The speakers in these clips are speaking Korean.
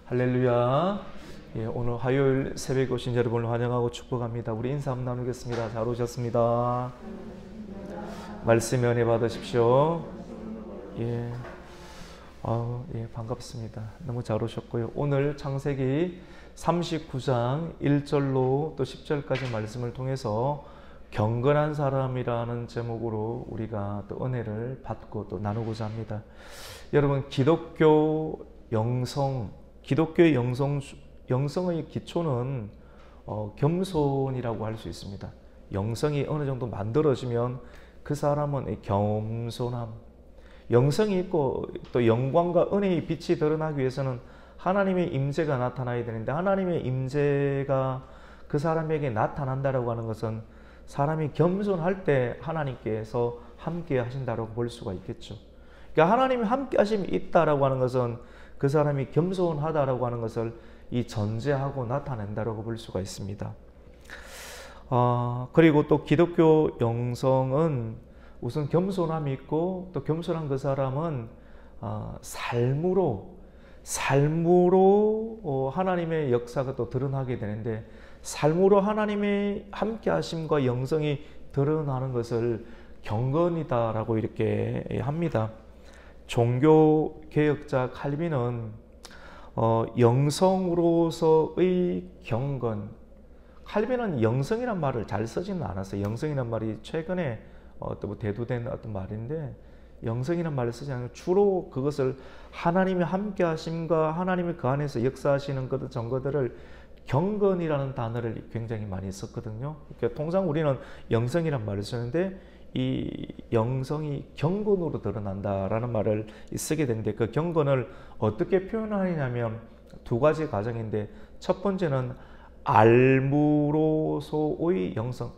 할렐루야. 예, 오늘 화요일 새벽에 오신 여러분을 환영하고 축복합니다. 우리 인사 한번 나누겠습니다. 잘 오셨습니다. 말씀 은혜 받으십시오. 예, 예, 반갑습니다. 너무 잘 오셨고요. 오늘 창세기 39장 1절로 또 10절까지 말씀을 통해서 경건한 사람이라는 제목으로 우리가 또 은혜를 받고 또 나누고자 합니다. 여러분, 기독교의 영성의 기초는 겸손이라고 할 수 있습니다. 영성이 어느 정도 만들어지면 그 사람은 겸손함, 영성이 있고 또 영광과 은혜의 빛이 드러나기 위해서는 하나님의 임재가 나타나야 되는데, 하나님의 임재가 그 사람에게 나타난다라고 하는 것은 사람이 겸손할 때 하나님께서 함께 하신다고 볼 수가 있겠죠. 그러니까 하나님이 함께 하심이 있다라고 하는 것은 그 사람이 겸손하다라고 하는 것을 이 전제하고 나타낸다라고 볼 수가 있습니다. 그리고 또 기독교 영성은 우선 겸손함이 있고, 또 겸손한 그 사람은 삶으로 하나님의 역사가 또 드러나게 되는데, 삶으로 하나님의 함께 하심과 영성이 드러나는 것을 경건이다라고 이렇게 합니다. 종교개혁자 칼빈은 영성으로서의 경건, 칼빈은 영성이란 말을 잘 쓰지는 않았어요. 영성이란 말이 최근에 또 대두된 어떤 말인데, 영성이란 말을 쓰지 않고 주로 그것을 하나님의 함께 하심과 하나님의 그 안에서 역사하시는 것 증거들을 경건이라는 단어를 굉장히 많이 썼거든요. 그러니까 통상 우리는 영성이란 말을 쓰는데 이 영성이 경건으로 드러난다라는 말을 쓰게 되는데, 그 경건을 어떻게 표현하느냐면 두 가지 과정인데, 첫 번째는 알므로서의 영성,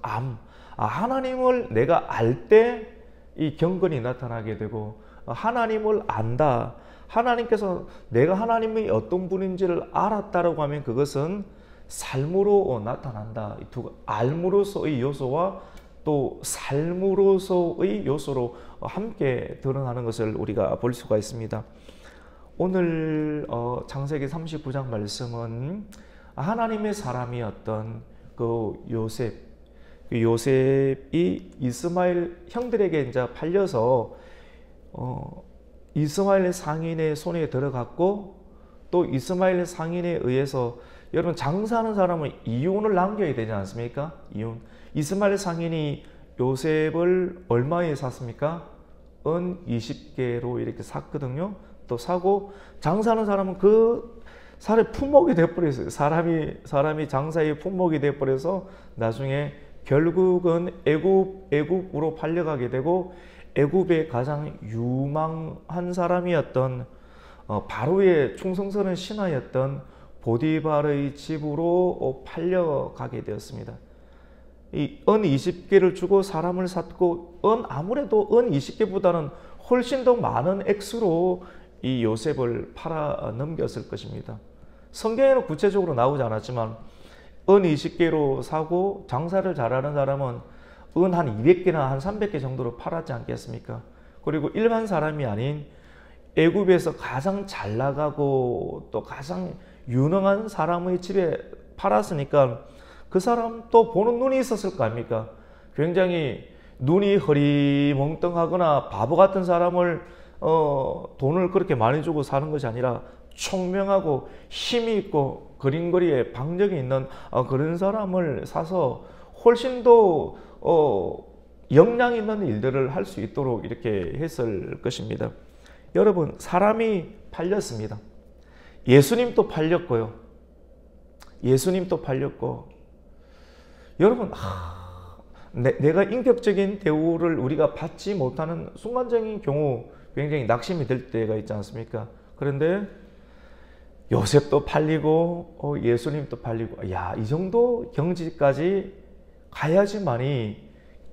하나님을 내가 알 때 이 경건이 나타나게 되고, 하나님을 안다, 하나님께서 내가 하나님이 어떤 분인지를 알았다라고 하면 그것은 삶으로 나타난다. 이 두 알므로서의 요소와 또 삶으로서의 요소로 함께 드러나는 것을 우리가 볼 수가 있습니다. 오늘 창세기 39장 말씀은 하나님의 사람이었던 그 요셉이 이스마엘 형들에게 이제 팔려서 이스마엘 상인의 손에 들어갔고, 또 이스마엘 상인에 의해서, 여러분 장사하는 사람은 이윤을 남겨야 되지 않습니까? 이스마엘 상인이 요셉을 얼마에 샀습니까? 은 20개로 이렇게 샀거든요. 또 사고, 장사하는 사람은 그 사람의 품목이 되어버렸어요. 사람이 장사의 품목이 되어버려서 나중에 결국은 애굽으로 팔려가게 되고, 애굽의 가장 유망한 사람이었던 바로의 충성스러운 신하였던 보디발의 집으로 팔려가게 되었습니다. 이 은 20개를 주고 사람을 샀고, 아무래도 은 20개보다는 훨씬 더 많은 액수로 이 요셉을 팔아 넘겼을 것입니다. 성경에는 구체적으로 나오지 않았지만 은 20개로 사고 장사를 잘하는 사람은 은 한 200개나 한 300개 정도로 팔았지 않겠습니까? 그리고 일반 사람이 아닌 애굽에서 가장 잘 나가고 또 가장 유능한 사람의 집에 팔았으니까 그 사람 또 보는 눈이 있었을 거 아닙니까? 굉장히 눈이 흐리멍텅하거나 바보 같은 사람을 돈을 그렇게 많이 주고 사는 것이 아니라 총명하고 힘이 있고 그림거리에 박력이 있는 그런 사람을 사서 훨씬 더 역량 있는 일들을 할 수 있도록 이렇게 했을 것입니다. 여러분, 사람이 팔렸습니다. 예수님도 팔렸고요. 예수님도 팔렸고, 여러분, 내가 인격적인 대우를 우리가 받지 못하는 순간적인 경우 굉장히 낙심이 될 때가 있지 않습니까? 그런데 요셉도 팔리고 예수님도 팔리고, 이 정도 경지까지 가야지만이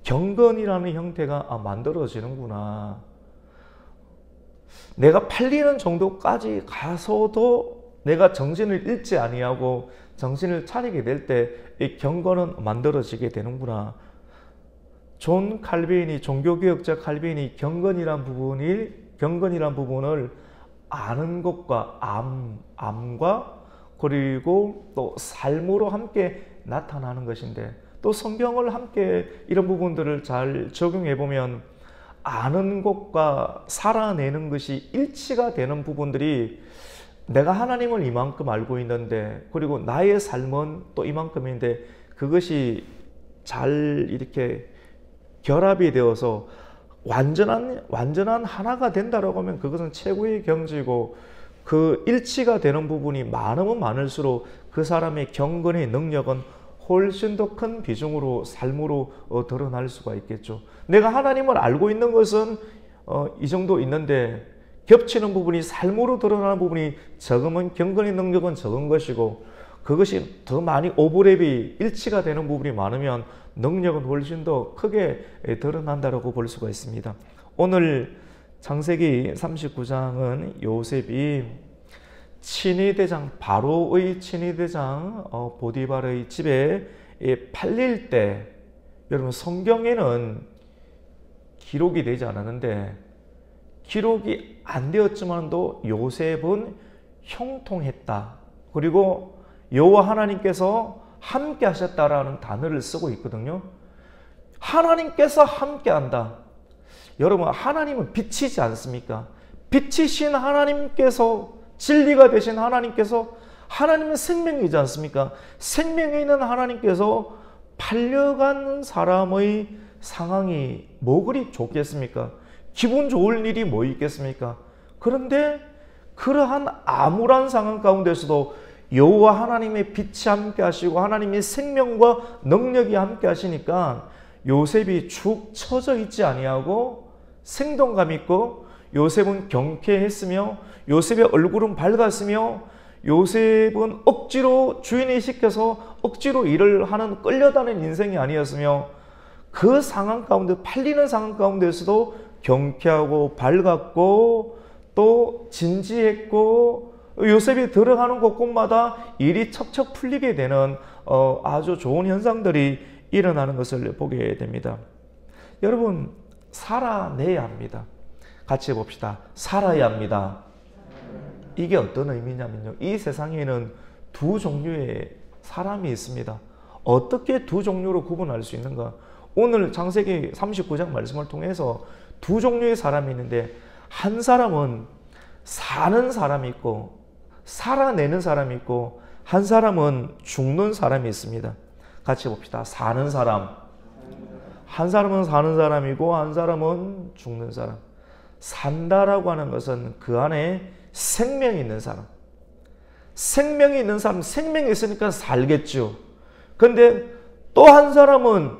경건이라는 형태가 만들어지는구나. 내가 팔리는 정도까지 가서도 내가 정신을 잃지 아니하고 정신을 차리게 될 때 이 경건은 만들어지게 되는구나. 존 칼빈이, 종교개혁자 칼빈이 경건이란 부분을 아는 것과 암과 그리고 또 삶으로 함께 나타나는 것인데, 또 성경을 함께 이런 부분들을 잘 적용해 보면 아는 것과 살아내는 것이 일치가 되는 부분들이, 내가 하나님을 이만큼 알고 있는데 그리고 나의 삶은 또 이만큼인데, 그것이 잘 이렇게 결합이 되어서 완전한 하나가 된다라고 하면 그것은 최고의 경지고, 그 일치가 되는 부분이 많으면 많을수록 그 사람의 경건의 능력은 훨씬 더 큰 비중으로 삶으로 드러날 수가 있겠죠. 내가 하나님을 알고 있는 것은 이 정도 있는데, 겹치는 부분이 삶으로 드러나는 부분이 적으면 경건의 능력은 적은 것이고, 그것이 더 많이 오버랩이 일치가 되는 부분이 많으면 능력은 훨씬 더 크게 드러난다고 볼 수가 있습니다. 오늘 창세기 39장은 요셉이 친위대장, 바로의 친위대장 보디발의 집에 팔릴 때, 여러분 성경에는 기록이 되지 않았는데, 기록이 안 되었지만도 요셉은 형통했다, 그리고 여호와 하나님께서 함께 하셨다라는 단어를 쓰고 있거든요. 하나님께서 함께 한다. 여러분, 하나님은 빛이지 않습니까? 빛이신 하나님께서, 진리가 되신 하나님께서, 하나님은 생명이지 않습니까? 생명이 있는 하나님께서 팔려간 사람의 상황이 뭐 그리 좋겠습니까? 기분 좋을 일이 뭐 있겠습니까? 그런데 그러한 암울한 상황 가운데서도 여호와 하나님의 빛이 함께 하시고 하나님의 생명과 능력이 함께 하시니까 요셉이 축 처져 있지 아니하고 생동감 있고, 요셉은 경쾌했으며, 요셉의 얼굴은 밝았으며, 요셉은 억지로 주인이 시켜서 억지로 일을 하는 끌려다니는 인생이 아니었으며, 그 상황 가운데, 팔리는 상황 가운데서도 경쾌하고 밝았고 또 진지했고, 요셉이 들어가는 곳곳마다 일이 척척 풀리게 되는 아주 좋은 현상들이 일어나는 것을 보게 됩니다. 여러분, 살아내야 합니다. 같이 봅시다. 살아야 합니다. 이게 어떤 의미냐면요, 이 세상에는 두 종류의 사람이 있습니다. 어떻게 두 종류로 구분할 수 있는가? 오늘 창세기 39장 말씀을 통해서 두 종류의 사람이 있는데, 한 사람은 사는 사람이 있고 살아내는 사람이 있고, 한 사람은 죽는 사람이 있습니다. 같이 봅시다. 사는 사람. 한 사람은 사는 사람이고 한 사람은 죽는 사람. 산다라고 하는 것은 그 안에 생명이 있는 사람. 생명이 있는 사람, 생명이 있으니까 살겠죠. 그런데 또 한 사람은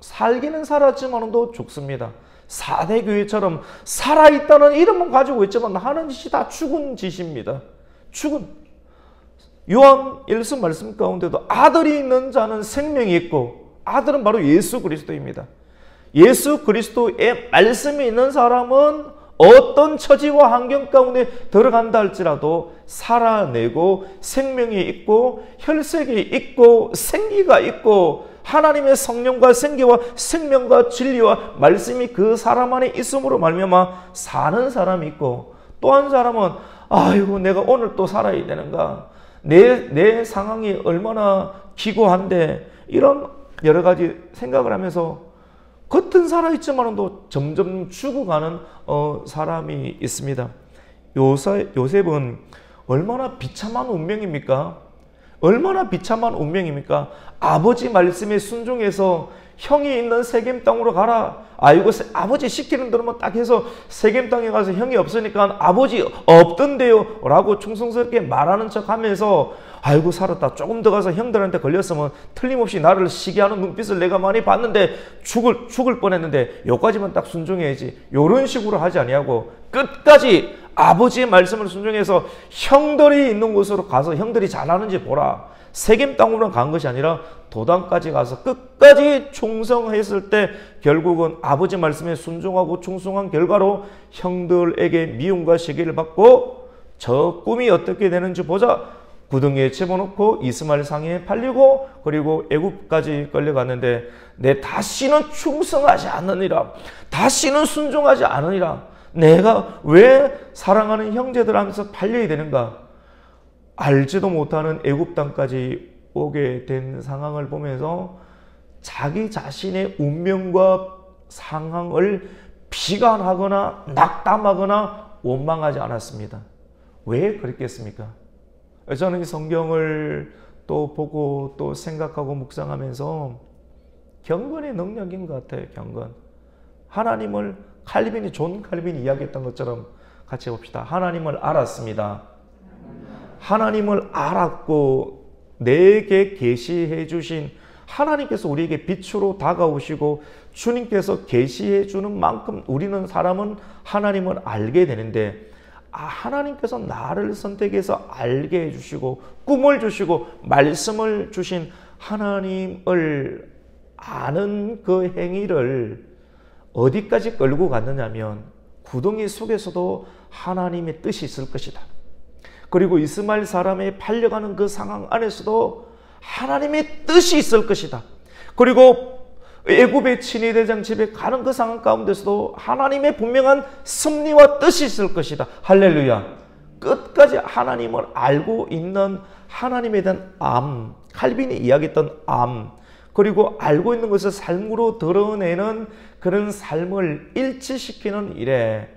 살기는 살았지만 또 죽습니다. 4대 교회처럼 살아있다는 이름은 가지고 있지만 하는 짓이 다 죽은 짓입니다. 죽은. 요한 1서 말씀 가운데도 아들이 있는 자는 생명이 있고, 아들은 바로 예수 그리스도입니다. 예수 그리스도의 말씀이 있는 사람은 어떤 처지와 환경 가운데 들어간다 할지라도 살아내고 생명이 있고 혈색이 있고 생기가 있고, 하나님의 성령과 생기와 생명과 진리와 말씀이 그 사람 안에 있음으로 말미암아 사는 사람이 있고, 또 한 사람은 아이고 내가 오늘 또 살아야 되는가, 내 상황이 얼마나 기고한데, 이런 여러 가지 생각을 하면서 겉은 살아있지만도 점점 죽어가는 사람이 있습니다. 요셉은 얼마나 비참한 운명입니까? 얼마나 비참한 운명입니까? 아버지 말씀에 순종해서 형이 있는 세겜 땅으로 가라. 아이고 아버지 시키는 대로만 딱 해서 세겜 땅에 가서 형이 없으니까 아버지 없던데요 라고 충성스럽게 말하는 척 하면서, 아이고 살았다, 조금 더 가서 형들한테 걸렸으면 틀림없이 나를 시기하는 눈빛을 내가 많이 봤는데 죽을 뻔했는데 요까지만 딱 순종해야지, 요런 식으로 하지 아니하고 끝까지 아버지의 말씀을 순종해서 형들이 있는 곳으로 가서 형들이 잘하는지 보라. 세겜 땅으로 간 것이 아니라 도단까지 가서 끝까지 충성했을 때 결국은 아버지 말씀에 순종하고 충성한 결과로 형들에게 미움과 시기를 받고, 저 꿈이 어떻게 되는지 보자, 구덩이에 집어넣고 이스마엘 상에 팔리고 그리고 애굽까지 끌려갔는데, 내 다시는 충성하지 않으니라, 다시는 순종하지 않으니라, 내가 왜 사랑하는 형제들 하면서 팔려야 되는가? 알지도 못하는 애굽 땅까지 오게 된 상황을 보면서 자기 자신의 운명과 상황을 비관하거나 낙담하거나 원망하지 않았습니다. 왜 그랬겠습니까? 저는 이 성경을 또 보고 또 생각하고 묵상하면서 경건의 능력인 것 같아요. 경건. 하나님을 존 칼빈이 이야기했던 것처럼 같이 봅시다. 하나님을 알았습니다. 하나님을 알았고 내게 계시해 주신 하나님께서 우리에게 빛으로 다가오시고 주님께서 계시해 주는 만큼 우리는 사람은 하나님을 알게 되는데 하나님께서 나를 선택해서 알게 해주시고 꿈을 주시고 말씀을 주신 하나님을 아는 그 행위를 어디까지 끌고 갔느냐면 구덩이 속에서도 하나님의 뜻이 있을 것이다. 그리고 이스마엘 사람의 팔려가는 그 상황 안에서도 하나님의 뜻이 있을 것이다. 그리고 애굽의 친위대장 집에 가는 그 상황 가운데서도 하나님의 분명한 섭리와 뜻이 있을 것이다. 할렐루야. 끝까지 하나님을 알고 있는 하나님에 대한 암, 칼빈이 이야기했던 암, 그리고 알고 있는 것을 삶으로 드러내는 그런 삶을 일치시키는 일에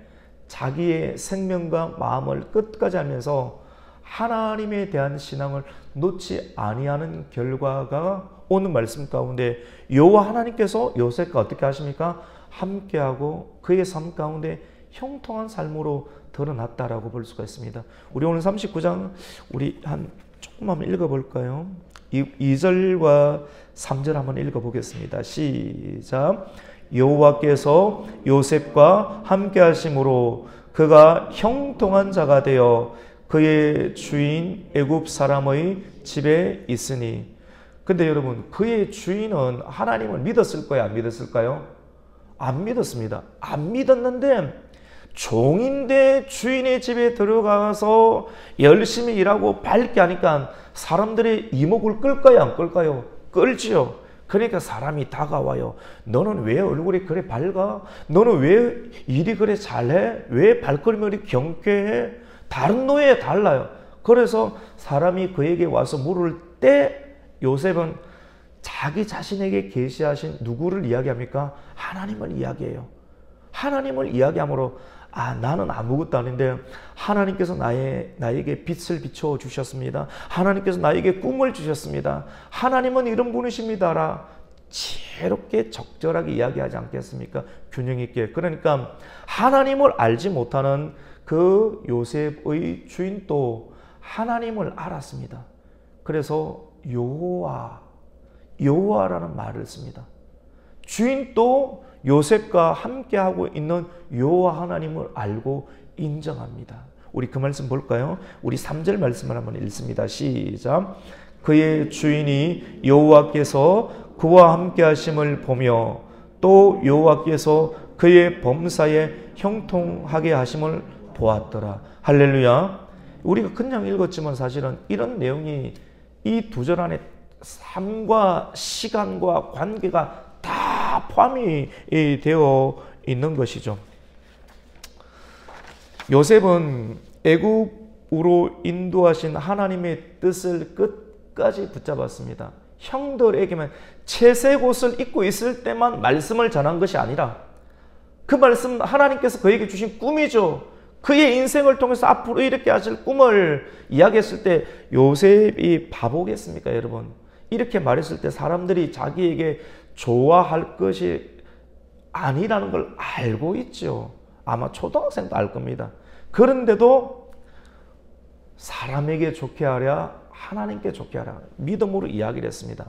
자기의 생명과 마음을 끝까지 하면서 하나님에 대한 신앙을 놓지 아니하는 결과가 오는 말씀 가운데 여호와 하나님께서 요셉과 어떻게 하십니까? 함께하고 그의 삶 가운데 형통한 삶으로 드러났다라고 볼 수가 있습니다. 우리 오늘 39장 우리 조금만 읽어볼까요? 2절과 3절 한번 읽어보겠습니다. 시작. 여호와께서 요셉과 함께하심으로 그가 형통한 자가 되어 그의 주인 애굽 사람의 집에 있으니. 근데 여러분, 그의 주인은 하나님을 믿었을까요? 안 믿었을까요? 안 믿었습니다. 안 믿었는데 종인데 주인의 집에 들어가서 열심히 일하고 밝게 하니까 사람들의 이목을 끌까요? 안 끌까요? 끌지요. 그러니까 사람이 다가와요. 너는 왜 얼굴이 그래 밝아? 너는 왜 일이 그래 잘해? 왜 발걸음이 그리 경쾌해? 다른 노예에 달라요. 그래서 사람이 그에게 와서 물을 때 요셉은 자기 자신에게 계시하신 누구를 이야기합니까? 하나님을 이야기해요. 하나님을 이야기함으로 나는 아무것도 아닌데 하나님께서 나에게 빛을 비춰 주셨습니다. 하나님께서 나에게 꿈을 주셨습니다. 하나님은 이런 분이십니다라 지혜롭게 적절하게 이야기하지 않겠습니까? 균형 있게. 그러니까 하나님을 알지 못하는 그 요셉의 주인도 하나님을 알았습니다. 그래서 여호와라는 말을 씁니다. 주인도 요셉과 함께하고 있는 여호와 하나님을 알고 인정합니다. 우리 그 말씀 볼까요? 우리 3절 말씀을 한번 읽습니다. 시작. 그의 주인이 여호와께서 그와 함께하심을 보며 또 여호와께서 그의 범사에 형통하게 하심을 보았더라. 할렐루야. 우리가 그냥 읽었지만 사실은 이런 내용이 이 두 절 안에 삶과 시간과 관계가 다 포함이 되어 있는 것이죠. 요셉은 애굽으로 인도하신 하나님의 뜻을 끝까지 붙잡았습니다. 형들에게만 채색 옷을 입고 있을 때만 말씀을 전한 것이 아니라 그 말씀 하나님께서 그에게 주신 꿈이죠. 그의 인생을 통해서 앞으로 이렇게 하실 꿈을 이야기했을 때 요셉이 바보겠습니까, 여러분? 이렇게 말했을 때 사람들이 자기에게 좋아할 것이 아니라는 걸 알고 있죠. 아마 초등학생도 알 겁니다. 그런데도 사람에게 좋게 하랴 하나님께 좋게 하랴 믿음으로 이야기를 했습니다.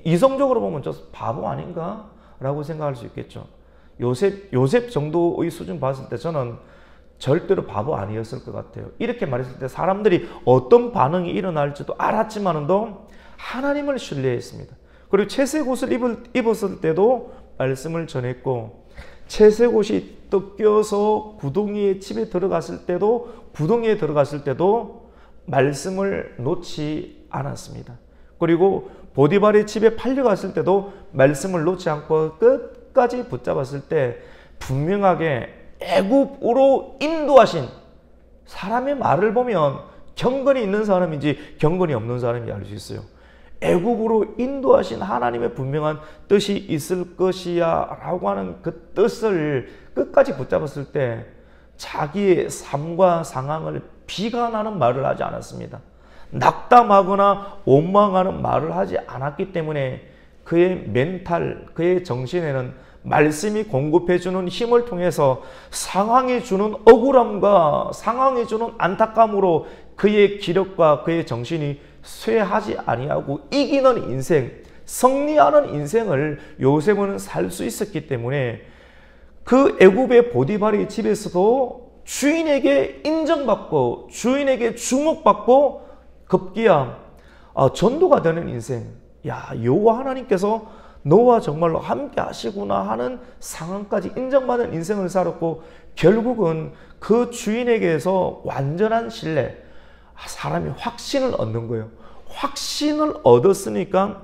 이성적으로 보면 저 바보 아닌가? 라고 생각할 수 있겠죠. 요셉 정도의 수준 봤을 때 저는 절대로 바보 아니었을 것 같아요. 이렇게 말했을 때 사람들이 어떤 반응이 일어날지도 알았지만도 하나님을 신뢰했습니다. 그리고 채색 옷을 입었을 때도 말씀을 전했고 채색 옷이 뜯겨서 구덩이의 집에 들어갔을 때도 말씀을 놓지 않았습니다. 그리고 보디발의 집에 팔려갔을 때도 말씀을 놓지 않고 끝까지 붙잡았을 때 분명하게 애굽으로 인도하신 사람의 말을 보면 경건이 있는 사람인지 경건이 없는 사람인지 알 수 있어요. 애굽으로 인도하신 하나님의 분명한 뜻이 있을 것이야 라고 하는 그 뜻을 끝까지 붙잡았을 때 자기의 삶과 상황을 비관하는 말을 하지 않았습니다. 낙담하거나 원망하는 말을 하지 않았기 때문에 그의 멘탈, 그의 정신에는 말씀이 공급해주는 힘을 통해서 상황이 주는 억울함과 상황이 주는 안타까움으로 그의 기력과 그의 정신이 쇠하지 아니하고 이기는 인생, 승리하는 인생을 요셉은 살 수 있었기 때문에 그 애굽의 보디발의 집에서도 주인에게 인정받고 주인에게 주목받고 급기야 전도가 되는 인생. 야, 여호와 하나님께서 너와 정말로 함께 하시구나 하는 상황까지 인정받은 인생을 살았고 결국은 그 주인에게서 완전한 신뢰, 사람이 확신을 얻는 거예요. 확신을 얻었으니까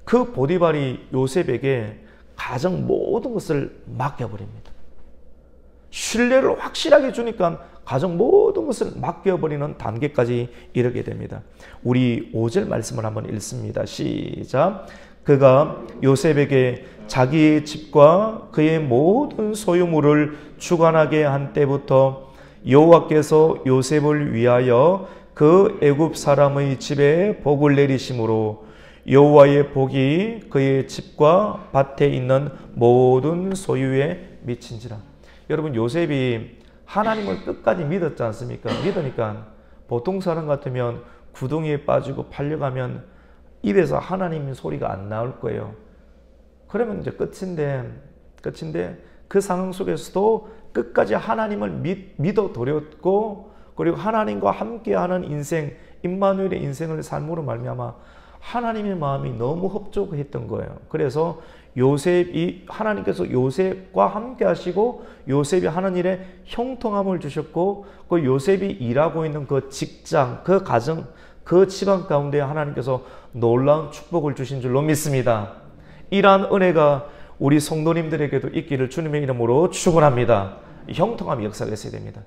그 보디발이 요셉에게 가정 모든 것을 맡겨버립니다. 신뢰를 확실하게 주니까 가정 모든 것을 맡겨버리는 단계까지 이르게 됩니다. 우리 5절 말씀을 한번 읽습니다. 시작. 그가 요셉에게 자기의 집과 그의 모든 소유물을 주관하게 한 때부터 여호와께서 요셉을 위하여 그 애굽 사람의 집에 복을 내리심으로 여호와의 복이 그의 집과 밭에 있는 모든 소유에 미친지라. 여러분, 요셉이 하나님을 끝까지 믿었지 않습니까? 믿으니까 보통 사람 같으면 구덩이에 빠지고 팔려가면 입에서 하나님의 소리가 안 나올 거예요. 그러면 이제 끝인데 그 상황 속에서도 끝까지 하나님을 믿어드렸고 그리고 하나님과 함께하는 인생, 임마누엘의 인생을 삶으로 말미암아 하나님의 마음이 너무 흡족했던 거예요. 그래서 하나님께서 요셉과 함께 하시고 요셉이 하는 일에 형통함을 주셨고 그 요셉이 일하고 있는 그 직장, 그 가정, 그 집안 가운데 하나님께서 놀라운 축복을 주신 줄로 믿습니다. 이러한 은혜가 우리 성도님들에게도 있기를 주님의 이름으로 축원합니다. 형통함이 역사가 있어야 됩니다.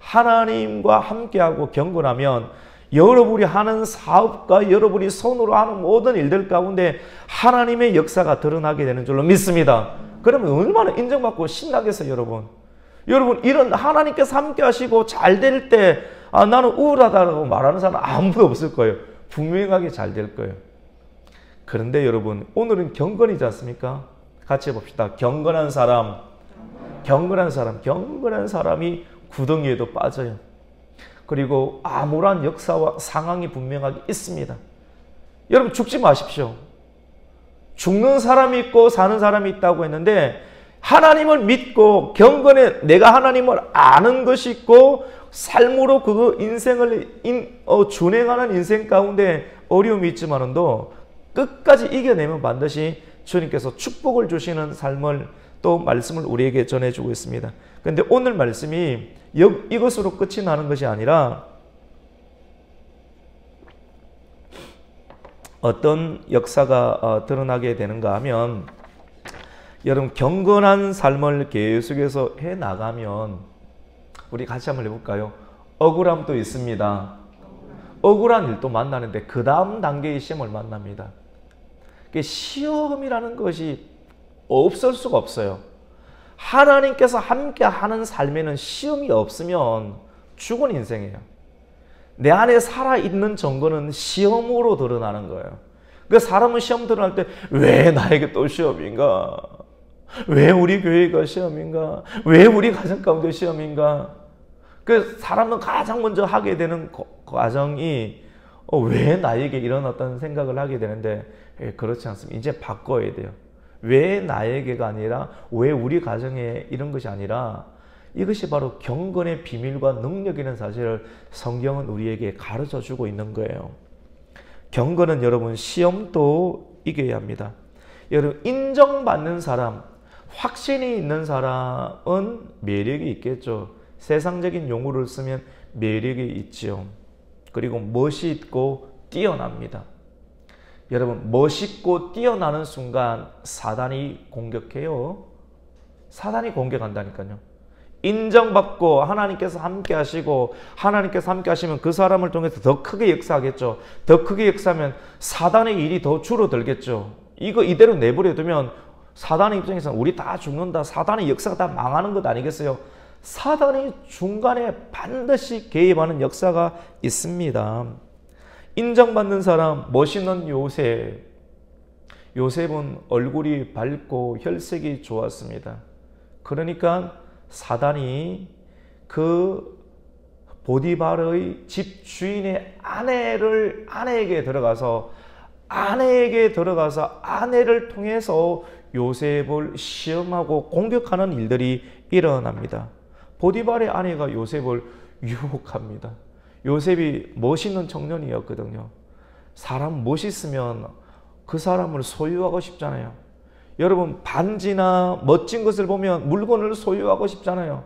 하나님과 함께하고 경건하면 여러분이 하는 사업과 여러분이 손으로 하는 모든 일들 가운데 하나님의 역사가 드러나게 되는 줄로 믿습니다. 그러면 얼마나 인정받고 신나겠어요, 여러분. 여러분, 이런 하나님께서 함께 하시고 잘 될 때 나는 우울하다고 말하는 사람 아무도 없을 거예요. 분명하게 잘 될 거예요. 그런데 여러분, 오늘은 경건이지 않습니까? 같이 해봅시다. 경건한 사람이 구덩이에도 빠져요. 그리고 암울한 역사와 상황이 분명하게 있습니다. 여러분, 죽지 마십시오. 죽는 사람이 있고 사는 사람이 있다고 했는데 하나님을 믿고 경건에 내가 하나님을 아는 것이 있고 삶으로 그 인생을 준행하는 인생 가운데 어려움이 있지만도 끝까지 이겨내면 반드시 주님께서 축복을 주시는 삶을 또 말씀을 우리에게 전해주고 있습니다. 그런데 오늘 말씀이 이것으로 끝이 나는 것이 아니라 어떤 역사가 드러나게 되는가 하면 여러분, 경건한 삶을 계속해서 해나가면 우리 같이 한번 해볼까요? 억울함도 있습니다. 억울한 일도 만나는데 그 다음 단계의 시험을 만납니다. 시험이라는 것이 없을 수가 없어요. 하나님께서 함께하는 삶에는 시험이 없으면 죽은 인생이에요. 내 안에 살아있는 증거는 시험으로 드러나는 거예요. 그 사람은 시험 드러날 때 왜 나에게 또 시험인가? 왜 우리 교회가 시험인가? 왜 우리 가정 가운데 시험인가? 그 사람은 가장 먼저 하게 되는 과정이 왜 나에게 일어났다는 생각을 하게 되는데 그렇지 않습니다. 이제 바꿔야 돼요. 왜 나에게가 아니라 왜 우리 가정에 이런 것이 아니라 이것이 바로 경건의 비밀과 능력이라는 사실을 성경은 우리에게 가르쳐주고 있는 거예요. 경건은 여러분 시험도 이겨야 합니다. 여러분, 인정받는 사람, 확신이 있는 사람은 매력이 있겠죠. 세상적인 용어를 쓰면 매력이 있지요. 그리고 멋이 있고 뛰어납니다. 여러분, 멋있고 뛰어나는 순간 사단이 공격해요. 사단이 공격한다니까요. 인정받고 하나님께서 함께 하시고 하나님께서 함께 하시면 그 사람을 통해서 더 크게 역사하겠죠. 더 크게 역사하면 사단의 일이 더 줄어들겠죠. 이거 이대로 내버려 두면 사단의 입장에서는 우리 다 죽는다. 사단의 역사가 다 망하는 것 아니겠어요? 사단이 중간에 반드시 개입하는 역사가 있습니다. 인정받는 사람, 멋있는 요셉. 요셉은 얼굴이 밝고 혈색이 좋았습니다. 그러니까 사단이 그 보디발의 집 주인의 아내에게 들어가서 아내를 통해서 요셉을 시험하고 공격하는 일들이 일어납니다. 보디발의 아내가 요셉을 유혹합니다. 요셉이 멋있는 청년이었거든요. 사람 멋있으면 그 사람을 소유하고 싶잖아요. 여러분, 반지나 멋진 것을 보면 물건을 소유하고 싶잖아요.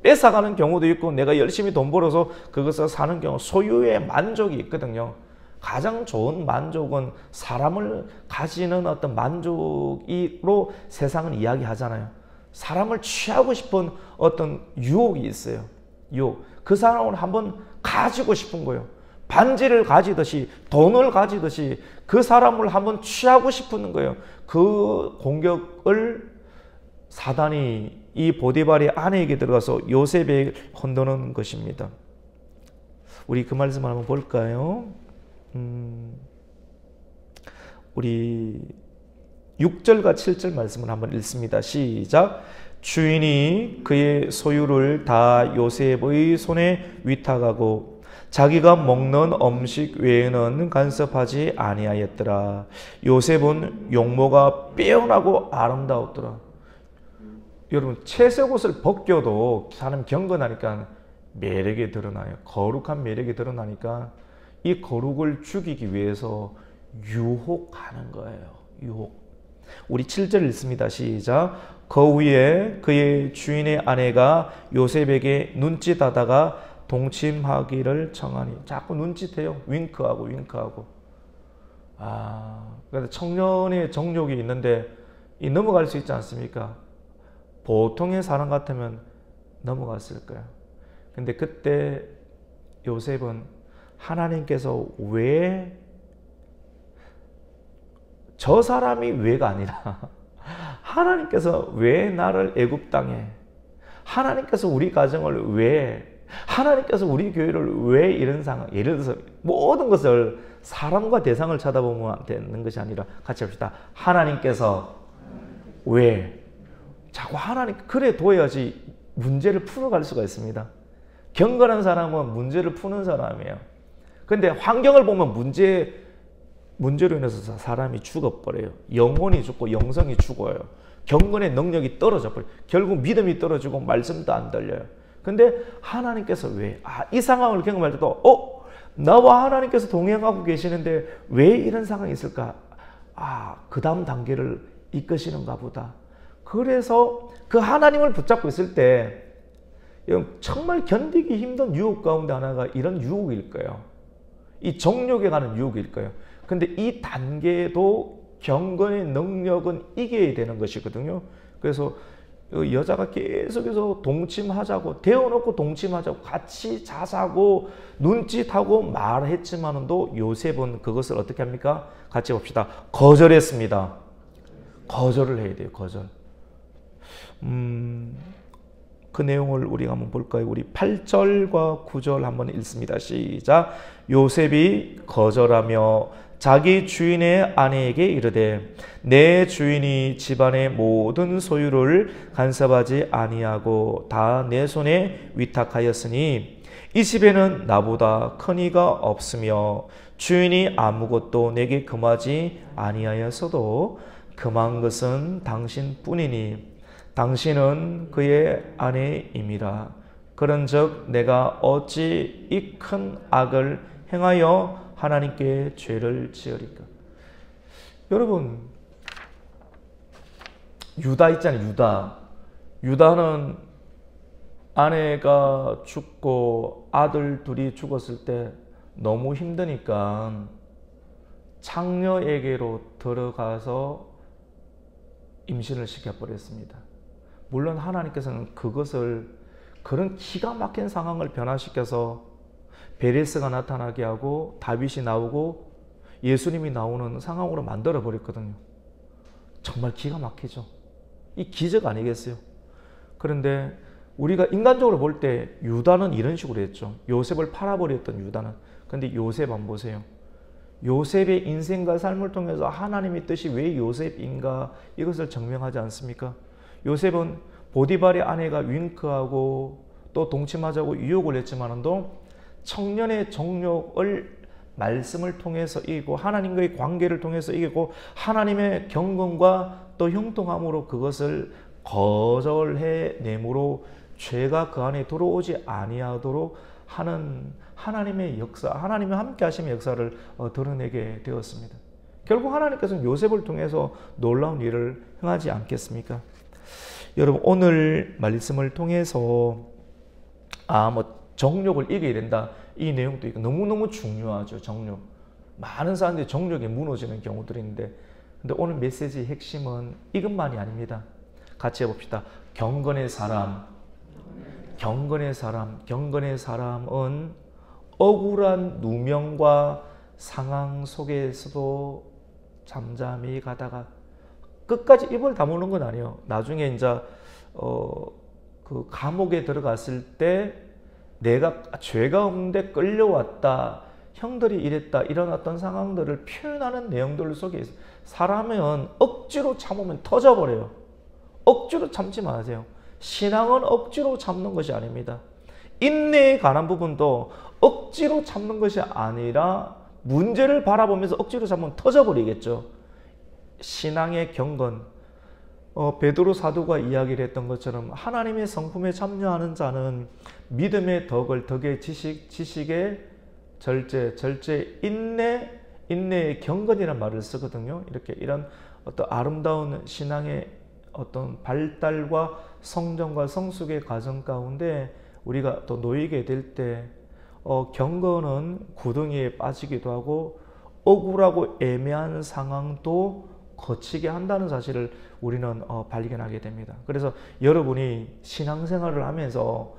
뺏어가는 경우도 있고 내가 열심히 돈 벌어서 그것을 사는 경우, 소유의 만족이 있거든요. 가장 좋은 만족은 사람을 가지는 어떤 만족으로 세상은 이야기하잖아요. 사람을 취하고 싶은 어떤 유혹이 있어요. 유혹. 그 사람을 한번 가지고 싶은 거예요. 반지를 가지듯이, 돈을 가지듯이 그 사람을 한번 취하고 싶은 거예요. 그 공격을 사단이 이 보디발의 아내에게 들어가서 요셉에게 흔드는 것입니다. 우리 그 말씀을 한번 볼까요? 우리 6절과 7절 말씀을 한번 읽습니다. 시작. 주인이 그의 소유를 다 요셉의 손에 위탁하고 자기가 먹는 음식 외에는 간섭하지 아니하였더라. 요셉은 용모가 빼어나고 아름다웠더라. 여러분, 채색 옷을 벗겨도 사람 경건하니까 매력이 드러나요. 거룩한 매력이 드러나니까 이 거룩을 죽이기 위해서 유혹하는 거예요. 유혹. 우리 7절 읽습니다. 시작. 그 위에 그의 주인의 아내가 요셉에게 눈짓하다가 동침하기를 청하니. 자꾸 눈짓해요. 윙크하고. 그래서 청년의 정욕이 있는데 넘어갈 수 있지 않습니까? 보통의 사람 같으면 넘어갔을 거예요. 근데 그때 요셉은 하나님께서 왜 저 사람이 왜가 아니라 하나님께서 왜 나를 애굽 땅에, 하나님께서 우리 가정을 왜, 하나님께서 우리 교회를 왜 이런 상황, 예를 들어서 모든 것을 사람과 대상을 쳐다보면 되는 것이 아니라 같이 합시다. 하나님께서 왜, 자꾸 하나님, 그래 둬야지 문제를 풀어갈 수가 있습니다. 경건한 사람은 문제를 푸는 사람이에요. 근데 환경을 보면 문제로 인해서 사람이 죽어버려요. 영혼이 죽고 영성이 죽어요. 경건의 능력이 떨어져 버려요. 결국 믿음이 떨어지고 말씀도 안 들려요. 근데 하나님께서 왜? 이 상황을 경험할 때도 나와 하나님께서 동행하고 계시는데 왜 이런 상황이 있을까? 그 다음 단계를 이끄시는가 보다. 그래서 그 하나님을 붙잡고 있을 때 정말 견디기 힘든 유혹 가운데 하나가 이런 유혹일 거예요. 이 정욕에 가는 유혹일 거예요. 근데 이 단계도 경건의 능력은 이겨야 되는 것이거든요. 그래서 여자가 계속해서 동침하자고, 데워놓고 동침하자고, 같이 자자고, 눈짓하고 말했지만도 요셉은 그것을 어떻게 합니까? 같이 봅시다. 거절했습니다. 거절을 해야 돼요. 거절. 그 내용을 우리가 한번 볼까요? 우리 8절과 9절 한번 읽습니다. 시작. 요셉이 거절하며 자기 주인의 아내에게 이르되 내 주인이 집안의 모든 소유를 간섭하지 아니하고 다 내 손에 위탁하였으니 이 집에는 나보다 큰 이가 없으며 주인이 아무것도 내게 금하지 아니하였어도 금한 것은 당신뿐이니 당신은 그의 아내임이라. 그런즉 내가 어찌 이 큰 악을 행하여 하나님께 죄를 지으리까. 여러분, 유다 있잖아요. 유다는 아내가 죽고 아들 둘이 죽었을 때 너무 힘드니까 창녀에게로 들어가서 임신을 시켜버렸습니다. 물론 하나님께서는 그것을 그런 기가 막힌 상황을 변화시켜서 베레스가 나타나게 하고 다윗이 나오고 예수님이 나오는 상황으로 만들어 버렸거든요. 정말 기가 막히죠. 이 기적 아니겠어요? 그런데 우리가 인간적으로 볼 때 유다는 이런 식으로 했죠. 요셉을 팔아버렸던 유다는. 근데 요셉 안 보세요. 요셉의 인생과 삶을 통해서 하나님의 뜻이 왜 요셉인가 이것을 증명하지 않습니까? 요셉은 보디발의 아내가 윙크하고 또 동침하자고 유혹을 했지만도 청년의 정욕을 말씀을 통해서 이기고 하나님과의 관계를 통해서 이기고 하나님의 경건과 또 형통함으로 그것을 거절해 내므로 죄가 그 안에 들어오지 아니하도록 하는 하나님의 역사, 하나님의 함께 하심의 역사를 드러내게 되었습니다. 결국 하나님께서는 요셉을 통해서 놀라운 일을 행하지 않겠습니까? 여러분 오늘 말씀을 통해서 정욕을 이겨야 된다. 이 내용도 너무너무 중요하죠. 정욕. 많은 사람들이 정욕에 무너지는 경우들이 있는데 근데 오늘 메시지의 핵심은 이것만이 아닙니다. 같이 해봅시다. 경건의 사람. 경건의 사람은 억울한 누명과 상황 속에서도 잠잠히 가다가 끝까지 입을 다무는 건 아니에요. 나중에 이제 그 감옥에 들어갔을 때 내가 죄가 없는데 끌려왔다. 형들이 이랬다. 이런 어떤 상황들을 표현하는 내용들 속에 있어요. 사람은 억지로 참으면 터져버려요. 억지로 참지 마세요. 신앙은 억지로 참는 것이 아닙니다. 인내에 관한 부분도 억지로 참는 것이 아니라 문제를 바라보면서 억지로 참으면 터져버리겠죠. 신앙의 경건, 베드로 사도가 이야기를 했던 것처럼 하나님의 성품에 참여하는 자는 믿음의 덕의 지식의 절제, 절제 인내의 경건이라는 말을 쓰거든요. 이렇게 이런 어떤 아름다운 신앙의 어떤 발달과 성장과 성숙의 과정 가운데 우리가 또 놓이게 될 때 경건은 구덩이에 빠지기도 하고 억울하고 애매한 상황도 거치게 한다는 사실을 우리는 발견하게 됩니다. 그래서 여러분이 신앙생활을 하면서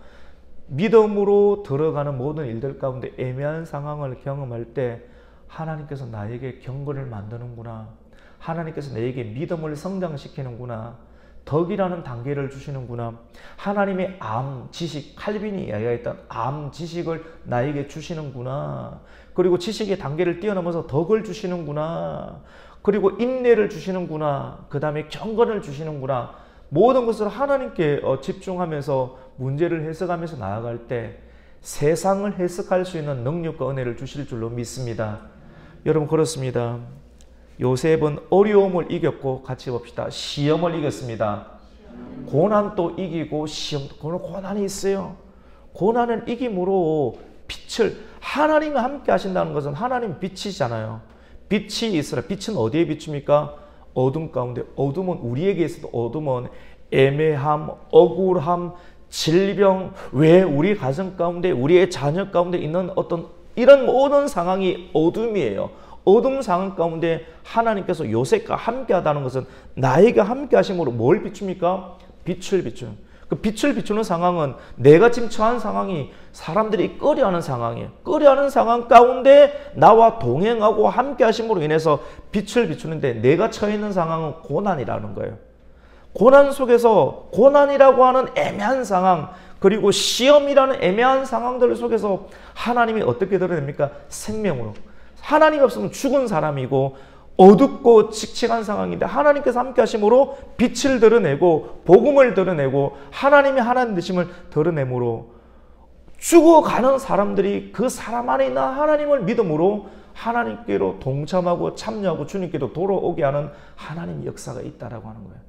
믿음으로 들어가는 모든 일들 가운데 애매한 상황을 경험할 때 하나님께서 나에게 경건을 만드는구나. 하나님께서 내게 믿음을 성장시키는구나. 덕이라는 단계를 주시는구나. 하나님의 지식, 칼빈이 이야기했던 지식을 나에게 주시는구나. 그리고 지식의 단계를 뛰어넘어서 덕을 주시는구나. 그리고 인내를 주시는구나. 그 다음에 경건을 주시는구나. 모든 것을 하나님께 집중하면서 문제를 해석하면서 나아갈 때 세상을 해석할 수 있는 능력과 은혜를 주실 줄로 믿습니다. 여러분 그렇습니다. 요셉은 어려움을 이겼고 같이 봅시다. 시험을 이겼습니다. 고난도 이기고 고난이 있어요. 고난을 이김으로 빛을 하나님과 함께 하신다는 것은 하나님 빛이잖아요. 빛이 있으라. 빛은 어디에 비춥니까? 어둠 가운데. 어둠은 우리에게 있어도 어둠은 애매함, 억울함, 질병, 왜 우리 가정 가운데 우리의 자녀 가운데 있는 어떤 이런 모든 상황이 어둠이에요. 어둠 상황 가운데 하나님께서 요셉과 함께 하다는 것은 나에게 함께 하심으로 뭘 비춥니까? 빛을 비추는. 그 빛을 비추는 상황은 내가 지금 처한 상황이 사람들이 꺼려하는 상황이에요. 꺼려하는 상황 가운데 나와 동행하고 함께 하심으로 인해서 빛을 비추는데 내가 처해 있는 상황은 고난이라는 거예요. 고난 속에서 고난이라고 하는 애매한 상황 그리고 시험이라는 애매한 상황들 속에서 하나님이 어떻게 드러냅니까? 생명으로. 하나님이 없으면 죽은 사람이고 어둡고 칙칙한 상황인데 하나님께서 함께 하심으로 빛을 드러내고 복음을 드러내고 하나님의 하나님 되심을 드러내므로 죽어가는 사람들이 그 사람 안에 있는 하나님을 믿음으로 하나님께로 동참하고 참여하고 주님께로 돌아오게 하는 하나님의 역사가 있다라고 하는 거예요.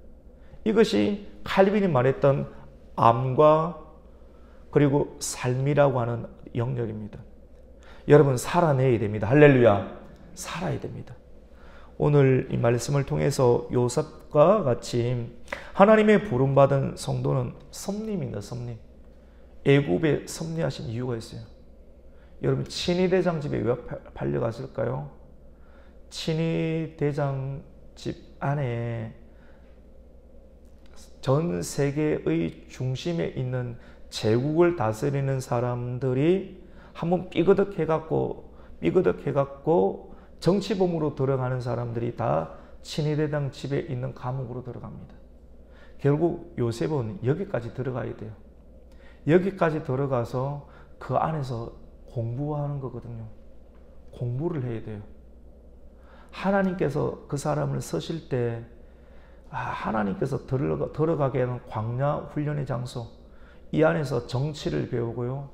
이것이 칼빈이 말했던 암과 그리고 삶이라고 하는 영역입니다. 여러분 살아내야 됩니다. 할렐루야. 살아야 됩니다. 오늘 이 말씀을 통해서 요셉과 같이 하나님의 부름받은 성도는 섭리입니다. 섭리. 애굽에 섭리하신 이유가 있어요. 여러분 친위대장 집에 왜 팔려갔을까요? 친위 대장 집 안에 전 세계의 중심에 있는 제국을 다스리는 사람들이 한번 삐그덕해갖고 정치범으로 들어가는 사람들이 다 친위대장 집에 있는 감옥으로 들어갑니다. 결국 요셉은 여기까지 들어가야 돼요. 여기까지 들어가서 그 안에서 공부하는 거거든요. 공부를 해야 돼요. 하나님께서 그 사람을 쓰실 때 하나님께서 들어가게 하는 광야 훈련의 장소, 이 안에서 정치를 배우고요.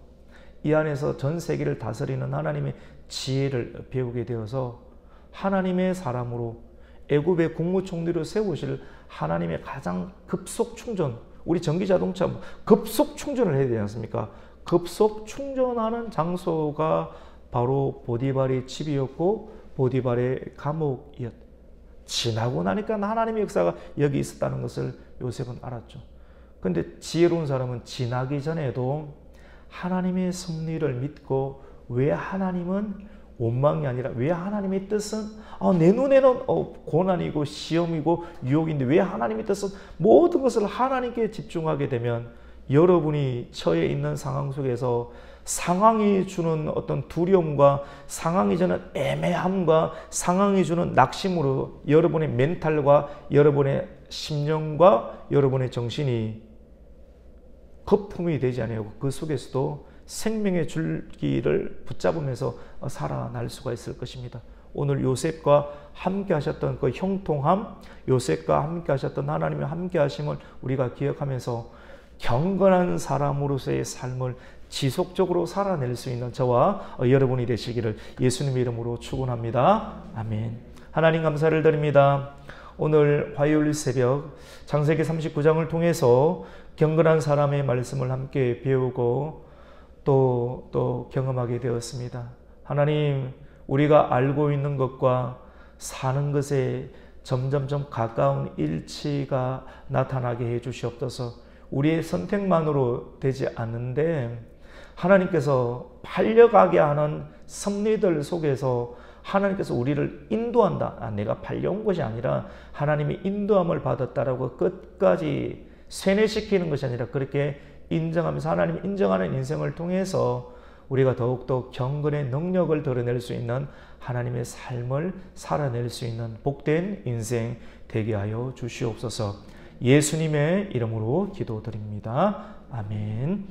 이 안에서 전 세계를 다스리는 하나님의 지혜를 배우게 되어서 하나님의 사람으로 애굽의 국무총리로 세우실 하나님의 가장 급속 충전, 우리 전기자동차 급속 충전을 해야 되지 않습니까? 급속 충전하는 장소가 바로 보디발의 집이었고 보디발의 감옥이었다. 지나고 나니까 하나님의 역사가 여기 있었다는 것을 요셉은 알았죠. 그런데 지혜로운 사람은 지나기 전에도 하나님의 섭리를 믿고, 왜 하나님은 원망이 아니라 왜 하나님의 뜻은 내 눈에는 고난이고 시험이고 유혹인데 왜 하나님의 뜻은 모든 것을 하나님께 집중하게 되면 여러분이 처해 있는 상황 속에서 상황이 주는 어떤 두려움과 상황이 주는 애매함과 상황이 주는 낙심으로 여러분의 멘탈과 여러분의 심령과 여러분의 정신이 거품이 되지 아니하고 그 속에서도 생명의 줄기를 붙잡으면서 살아날 수가 있을 것입니다. 오늘 요셉과 함께 하셨던 그 형통함, 요셉과 함께 하셨던 하나님의 함께 하심을 우리가 기억하면서 경건한 사람으로서의 삶을 지속적으로 살아낼 수 있는 저와 여러분이 되시기를 예수님의 이름으로 축원합니다. 아멘. 하나님 감사를 드립니다. 오늘 화요일 새벽 창세기 39장을 통해서 경건한 사람의 말씀을 함께 배우고 또 경험하게 되었습니다. 하나님, 우리가 알고 있는 것과 사는 것에 점점점 가까운 일치가 나타나게 해 주시옵소서. 우리의 선택만으로 되지 않는데 하나님께서 팔려가게 하는 섭리들 속에서 하나님께서 우리를 인도한다. 내가 팔려온 것이 아니라 하나님의 인도함을 받았다라고 끝까지 세뇌시키는 것이 아니라 그렇게 인정하면서 하나님 인정하는 인생을 통해서 우리가 더욱더 경건의 능력을 드러낼 수 있는 하나님의 삶을 살아낼 수 있는 복된 인생 되게 하여 주시옵소서. 예수님의 이름으로 기도드립니다. 아멘.